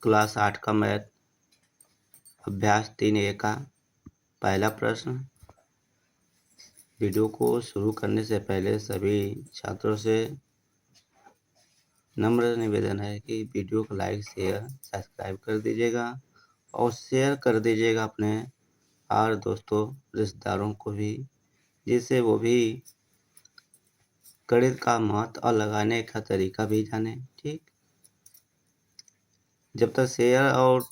Class 8 का math अभ्यास 3A का पहला प्रश्न। वीडियो को शुरू करने से पहले सभी छात्रों से नम्र निवेदन है कि वीडियो को लाइक शेयर सब्सक्राइब कर दीजिएगा और शेयर कर दीजिएगा अपने और दोस्तों रिश्तेदारों को भी, जिससे वो भी गणित का महत्व और लगाने का तरीका भी जाने। ठीक, जब तक शेयर और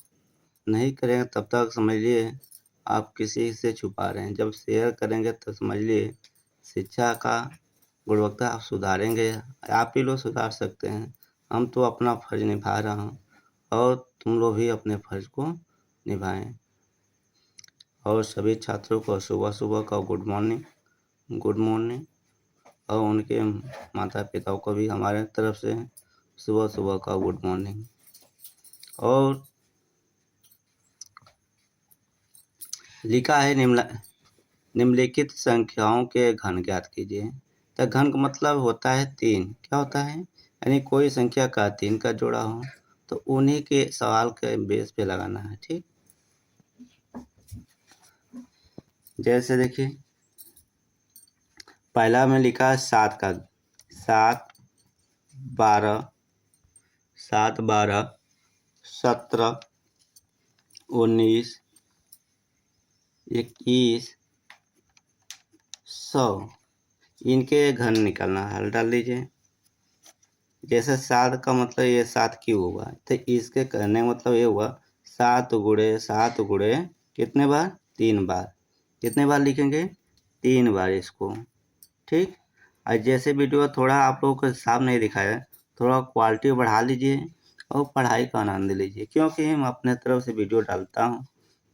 नहीं करेंगे तब तक समझिए आप किसी से छुपा रहे हैं। जब शेयर करेंगे तो समझिए शिक्षा का गुणवत्ता आप सुधारेंगे। आप ही लोग सुधार सकते हैं। हम तो अपना फर्ज निभा रहा हूँ और तुम लोग भी अपने फर्ज को निभाएं। और सभी छात्रों को सुबह सुबह का गुड मॉर्निंग और उनके माता पिताओं को भी हमारे तरफ से सुबह सुबह का गुड मॉर्निंग। और लिखा है निम्नलिखित संख्याओं के घन ज्ञात कीजिए। तो घन का मतलब होता है 3। क्या होता है? यानी कोई संख्या का 3 का जोड़ा हो तो उन्हीं के सवाल के बेस पे लगाना है। ठीक, जैसे देखिए पहला में लिखा है 7 का 7 12 17 19 21 100। इनके घन निकालना है। हल डाल लीजिए। जैसे 7 का मतलब ये 7 क्यों होगा, तो इसके कहने का मतलब ये हुआ 7 गुणे कितने बार? 3 बार। कितने बार लिखेंगे? 3 बार इसको। ठीक, और जैसे वीडियो थोड़ा आप लोगों को साफ नहीं दिखाया, थोड़ा क्वालिटी बढ़ा लीजिए और पढ़ाई का आनंद लीजिए, क्योंकि हम अपने तरफ से वीडियो डालता हूँ,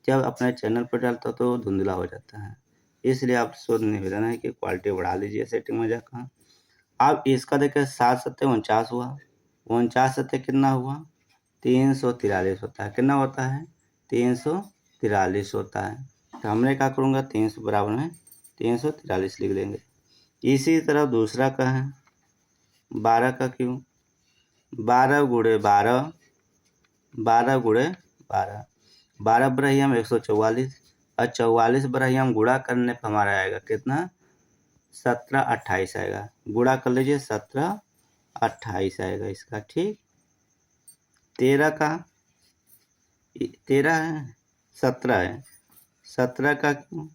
जब अपने चैनल पर डालता तो धुंधला हो जाता है। इसलिए आप से निवेदन है कि क्वालिटी बढ़ा लीजिए सेटिंग में जाकर। अब इसका देखिए 7 सत्ते 49 हुआ। 49 सत्ते कितना हुआ? 343 होता है। कितना होता है? 343 होता है। तो हमने क्या करूँगा 300 बराबर में 343 लिख देंगे। इसी तरह दूसरा का है 12 का क्यों? 12 गुणे 12 12 बरहियम 144 और 44 बरहियम गुणा करने पर हमारा आएगा कितना? 17 28 आएगा। गुणा कर लीजिए 17 28 आएगा इसका। ठीक, 13 का 13 है 17 है 17 का क्यों?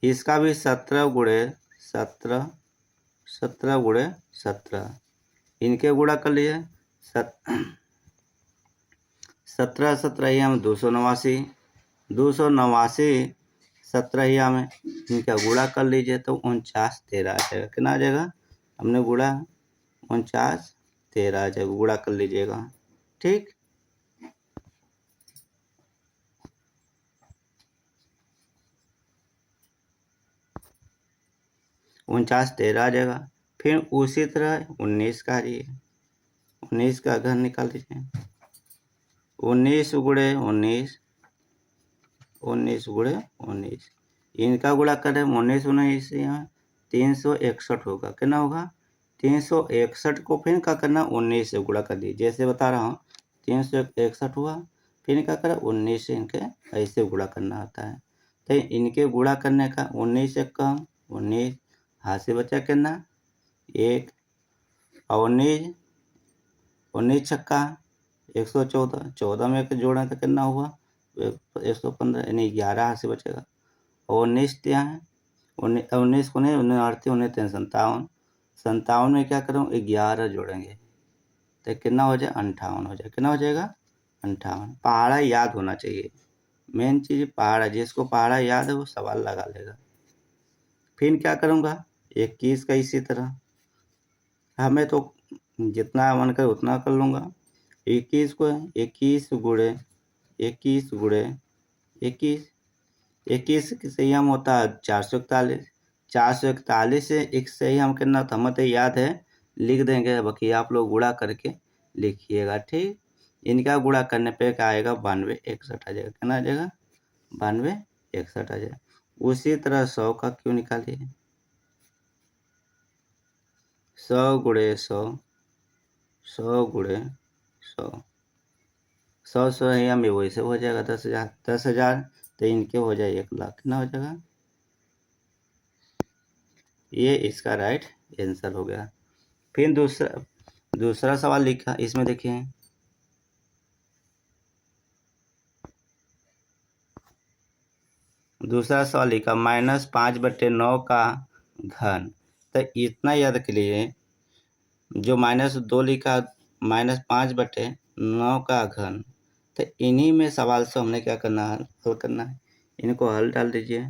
इसका भी 17 गुणे 17 इनके गुणा कर लिए 17 17 में 289 17 में इनका गुणा कर लीजिए तो 49 13 आ जाएगा। कितना आ जाएगा? हमने गुणा 49 13 आ जाएगा। गुणा कर लीजिएगा। ठीक, उनचास 13 आ जाएगा। फिर उसी तरह 19 का 19 का घन निकाल लीजिए। 19 गुणे 19 इनका गुणा करें 19 यहाँ 361 होगा। कितना होगा? 361 को फिर क्या करना? 19 से गुणा कर दीजिए। जैसे बता रहा हूँ 361 हुआ, फिर क्या करें 19 से इनके ऐसे गुणा करना होता है। तो इनके गुणा करने का 19 से कम 19 हाथ से बचा कितना? 1 और 19 छक्का 114 14 में जोड़ा तो कितना हुआ? 115 यानी 11 हाथ से बचेगा। और 19 यहाँ है 19 को नहीं 19 19 57 57 में क्या करूँ? 11 जोड़ेंगे तो कितना हो जाए? 58 हो जाए। कितना हो जाएगा? 58। पहाड़ा याद होना चाहिए। मेन चीज़ पहाड़ा, जिसको पहाड़ा याद है वो सवाल लगा लेगा। फिर क्या करूँगा? 21 का इसी तरह हमें तो जितना मन कर उतना कर लूँगा। 21 को 21 गुणे 21 से हम होता है 441 441 से एक से ही हम कितना था? हमें तो याद है, लिख देंगे। बाकी आप लोग गुणा करके लिखिएगा। ठीक, इनका गुणा करने पे क्या आएगा? 92 61 आ जाएगा। कितना आ जाएगा? 92 61 आ जाएगा। उसी तरह 100 का क्यों निकालिए? 100 गुणे 100 100 गुणे 100, 100 यहाँ में वैसे हो जाएगा 10,000, 10,000 तो इनके हो जाए 1,00,000, कितना हो जाएगा? ये इसका राइट आंसर हो गया। फिर दूसरा सवाल लिखा, इसमें देखिए दूसरा सवाल लिखा -5/9 का घन। तो इतना याद के लिए जो -2 लिखा -5/9 का घन, तो इन्हीं में सवाल से हमने क्या करना है, हल करना है। इनको हल डाल दीजिए।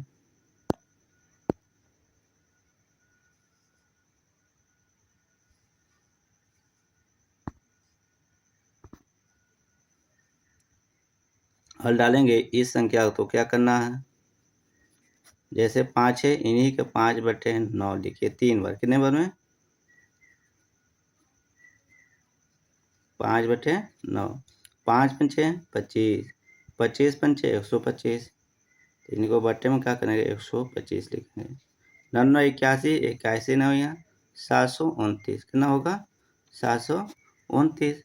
हल डालेंगे इस संख्या को, तो क्या करना है, जैसे 5 है इन्हीं के 5/9 लिखिए 3 बार। कितने बार में? 5/9। 5 पंचे 25, 25 पंचे 125। इनको बट्टे में क्या करेंगे, 125 लिखेंगे। 99 81, 81 9 यहाँ 729, कितना होगा? 729।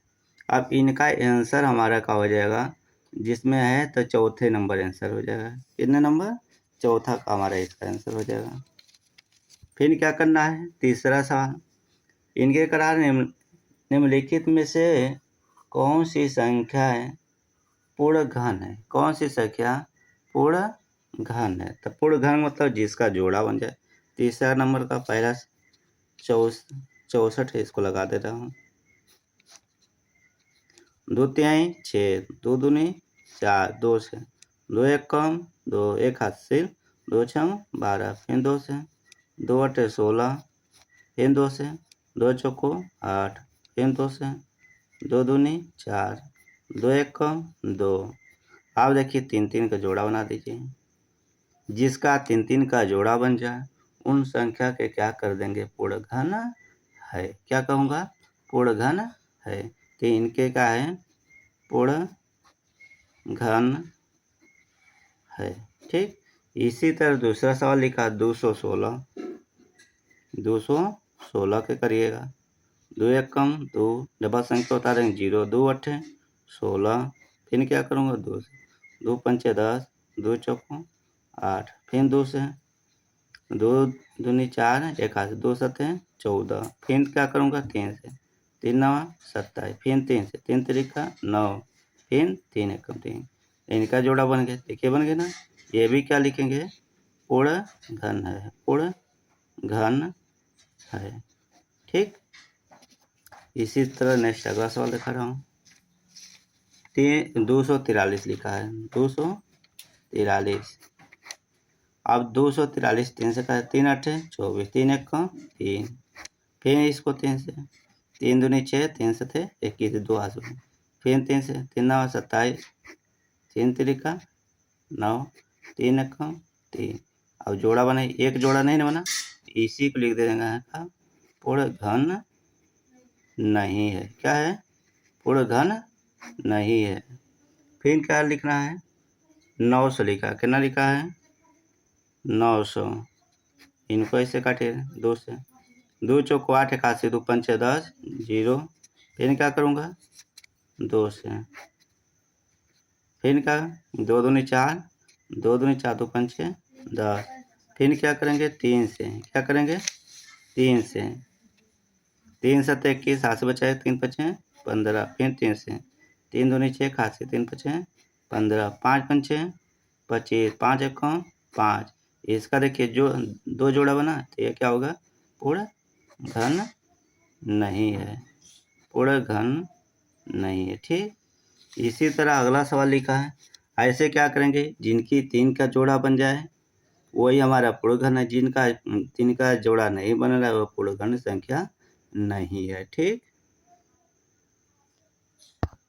अब इनका आंसर हमारा क्या हो जाएगा, जिसमें है तो चौथे नंबर आंसर हो जाएगा। कितने नंबर? चौथा का हमारा इसका आंसर हो जाएगा। फिर क्या करना है, तीसरा सवाल, इनके करार निम्नलिखित में से कौन सी संख्या है पूर्ण घन है? कौन सी संख्या पूर्ण घन है? तो पूर्ण घन मतलब जिसका जोड़ा बन जाए। तीसरा नंबर का पहला 64 है, इसको लगा देता हूँ। 2 तिहाई 6, 2 दूनी 4, 2 से 2 1 कम 2 1 हाथ से 2 6 12, फिर 2 से 2 8 16, फिर 2 से 2 चौको 8, फिर 2 से 2 दूनी 4, 2 1 कम 2। आप देखिए 3 3 का जोड़ा बना दीजिए। जिसका 3 3 का जोड़ा बन जाए उन संख्या के क्या कर देंगे, पूर्ण घन है। क्या कहूँगा? पूर्ण घन है। तो इनके क्या है, पूर्ण घन है। ठीक, इसी तरह दूसरा सवाल लिखा 216, 216 के करिएगा। 2 1 कम 2, डबल संख्या बता देंगे 0, 2 8 16, फिर क्या करूँगा 2 से 2 पंचे 10, 2 चौको 8, फिर 2 से 2 दूनी 4, 1 हाथ से 2 7 14, फिर क्या करूँगा 3 से 3 9 27, फिर 3 से 3 3 9, फिर 3 1 3। इनका जोड़ा बन गया। देखिए बन गया ना। ये भी क्या लिखेंगे, पूर्ण घन है, पूर्ण घन है। ठीक, इसी तरह नेक्स्ट अगला सवाल दिखा रहा हूँ। 243 लिखा है, 243। अब 243 3 से का 3 8 24, 3 1 3, फिर इसको 3 से 3 दूनी 6, 3 से थे 21, 2 हाथ में, फिर 3 से 3 9 27, 3 3 9, 3 1 3। अब जोड़ा बना, एक जोड़ा नहीं बना, इसी को लिख देंगे का पूर्ण घन नहीं है। क्या है? पूर्ण घन नहीं है। फिर क्या लिखना है, 900 लिखा, कितना लिखा है 900। इनको ऐसे काटे 2 से 2 चौको 8 81, 2 पंचे 10 0, फिर क्या करूँगा 2 से, फिर क्या 2 दूनी 4, 2 दूनी 4, 2 पंचे 10, फिर क्या करेंगे 3 से, क्या करेंगे 3 से 3 7 21, 7 से बचाए 3 5 15, फिर 3 से 3 दूनी 6, खास से 3 5 15, 5 पंचे 25, 5 1 5। इसका देखिए जो 2 जोड़ा बना, तो ये क्या होगा, पूर्ण घन नहीं है, पूर्ण घन नहीं है। ठीक, इसी तरह अगला सवाल लिखा है, ऐसे क्या करेंगे, जिनकी 3 का जोड़ा बन जाए वही हमारा पूर्ण घन है, जिनका 3 का जोड़ा नहीं बन रहा है वो पूर्ण घन संख्या नहीं है। ठीक।